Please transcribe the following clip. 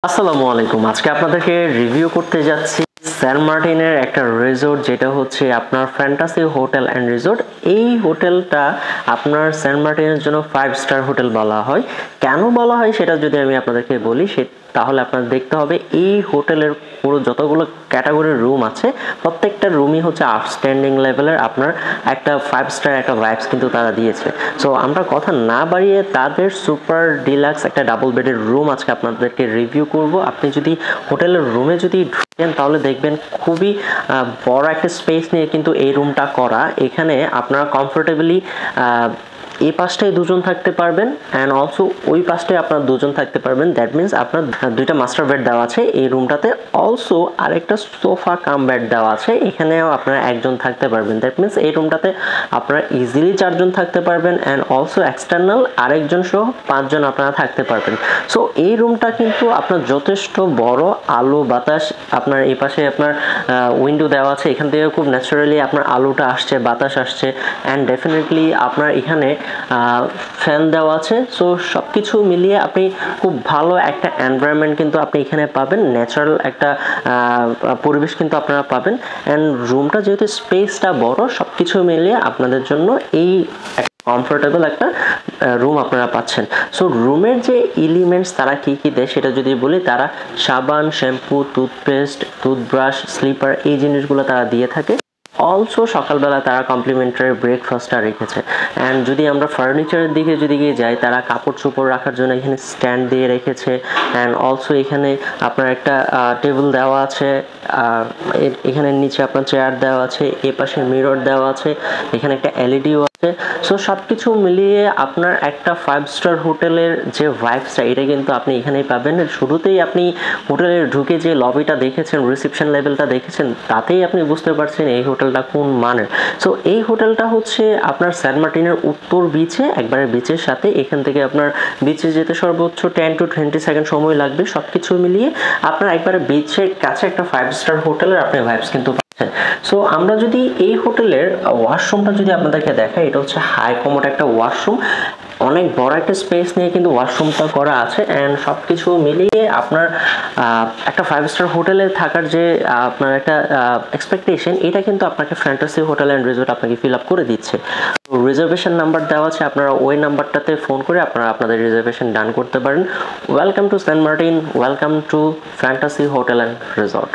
আসসালামু আলাইকুম। আজকে আপনাদেরকে রিভিউ করতে যাচ্ছি সেন্ট মার্টিনের একটা রিসোর্ট, যেটা হচ্ছে আপনার ফ্যান্টাসি হোটেল অ্যান্ড রিসোর্ট। এই হোটেলটা আপনার সেন্ট মার্টিনের জন্য 5 স্টার হোটেল বলা হয়। কেন বলা হয় সেটা যদি আমি আপনাদেরকে বলি, তাহলে আপনার দেখতে হবে এই হোটেলের পুরো যতগুলো ক্যাটাগরির রুম আছে প্রত্যেকটা রুমই হচ্ছে আউটস্ট্যান্ডিং লেভেলের, আপনার একটা 5 স্টার একটা ভাইবস কিন্তু তারা দিয়েছে। সো আমরা কথা না বাড়িয়ে তাদের সুপার ডিলাক্স একটা ডাবল বেডের রুম আজকে আপনাদেরকে রিভিউ করব। আপনি যদি হোটেলের রুমে যদি ঢুকেন তাহলে দেখবেন খুবই বড় একটা স্পেস নিয়ে কিন্তু এই রুমটা করা। এখানে আপনারা কমফোর্টেবলি এই পাশটায় দুজন থাকতে পারবেন অ্যান্ড অলসো ওই পাশটায় আপনার দুজন থাকতে পারবেন। দ্যাট মিনস আপনার দুইটা মাস্টার বেড দেওয়া আছে এই রুমটাতে, অলসো আরেকটা সোফা কাম বেড দেওয়া আছে, এখানেও আপনারা একজন থাকতে পারবেন। দ্যাট মিনস এই রুমটাতে আপনারা ইজিলি 4 জন থাকতে পারবেন অ্যান্ড অলসো এক্সটার্নাল আরেকজন সহ 5 জন আপনারা থাকতে পারবেন। সো এই রুমটা কিন্তু আপনার যথেষ্ট বড়, আলো বাতাস আপনার এই পাশে আপনার উইন্ডো দেওয়া আছে, এখান থেকে খুব ন্যাচারালি আপনার আলোটা আসছে, বাতাস আসছে অ্যান্ড ডেফিনেটলি আপনার এখানে ফ্যান দেওয়া আছে। সো সব কিছু মিলিয়ে আপনি খুব ভালো একটা এনভায়রনমেন্ট কিন্তু আপনি এখানে পাবেন, ন্যাচারাল একটা পরিবেশ কিন্তু আপনারা পাবেন। অ্যান্ড রুমটা যেহেতু স্পেসটা বড়, সব কিছু মিলিয়ে আপনাদের জন্য এই কমফোর্টেবল একটা রুম আপনারা পাচ্ছেন। সো রুমের যে এলিমেন্টস তারা কি কি দেয় সেটা যদি বলি, তারা সাবান, শ্যাম্পু, টুথপেস্ট, টুথব্রাশ, স্লিপার এই জিনিসগুলো তারা দিয়ে থাকে। অলসো সকালবেলা তারা কমপ্লিমেন্টারি ব্রেকফাস্টটা রেখেছে। অ্যান্ড যদি আমরা ফার্নিচারের দিকে যদি যাই, তারা কাপড় চোপড় রাখার জন্য এখানে স্ট্যান্ড দিয়ে রেখেছে অ্যান্ড অলসো এখানে আপনার একটা টেবিল দেওয়া আছে, এখানে নিচে আপনার চেয়ার দেওয়া আছে, এ পাশে মিরর দেওয়া আছে, এখানে একটা এলইডিও আছে। সো সব কিছু মিলিয়ে আপনার একটা 5 স্টার হোটেলের যে ভাইবসটা এটা কিন্তু আপনি এখানেই পাবেন। শুরুতেই আপনি হোটেলে ঢুকে যে লবিটা দেখেছেন, রিসেপশন লেভেলটা দেখেছেন, তাতেই আপনি বুঝতে পারছেন এই হোটেলটা কোন মানের। সো এই হোটেলটা হচ্ছে আপনার সেন্ট মার্টিনের উত্তর বিচে, একবারে বিচের সাথে। এখান থেকে আপনার বিচে যেতে সর্বোচ্চ 10 to 20 সেকেন্ড সময় লাগবে। সব কিছু মিলিয়ে আপনার একবারে বিচের কাছে একটা 5 স্টার হোটেলের আপনি ভাইবস কিন্তু পাচ্ছেন। সো আমরা যদি এই হোটেলের ওয়াশরুমটা যদি আপনাদেরকে দেখাই, এটা হচ্ছে হাই কমোড একটা ওয়াশরুম, অনেক বড় একটা স্পেস নিয়ে কিন্তু ওয়াশরুমটা করা আছে। অ্যান্ড সব কিছু মিলিয়ে আপনার একটা 5 স্টার হোটেলে থাকার যে আপনার একটা এক্সপেকটেশন, এটা কিন্তু আপনাকে ফ্যান্টাসি হোটেল অ্যান্ড রিসোর্ট আপনাকে ফিল আপ করে দিচ্ছে। তো রিজার্ভেশন নাম্বার দেওয়া আছে, আপনারা ওই নাম্বারটাতে ফোন করে আপনারা আপনাদের রিজার্ভেশন ডান করতে পারেন। Welcome to Saint Martin, welcome to Fantasy Hotel and resort.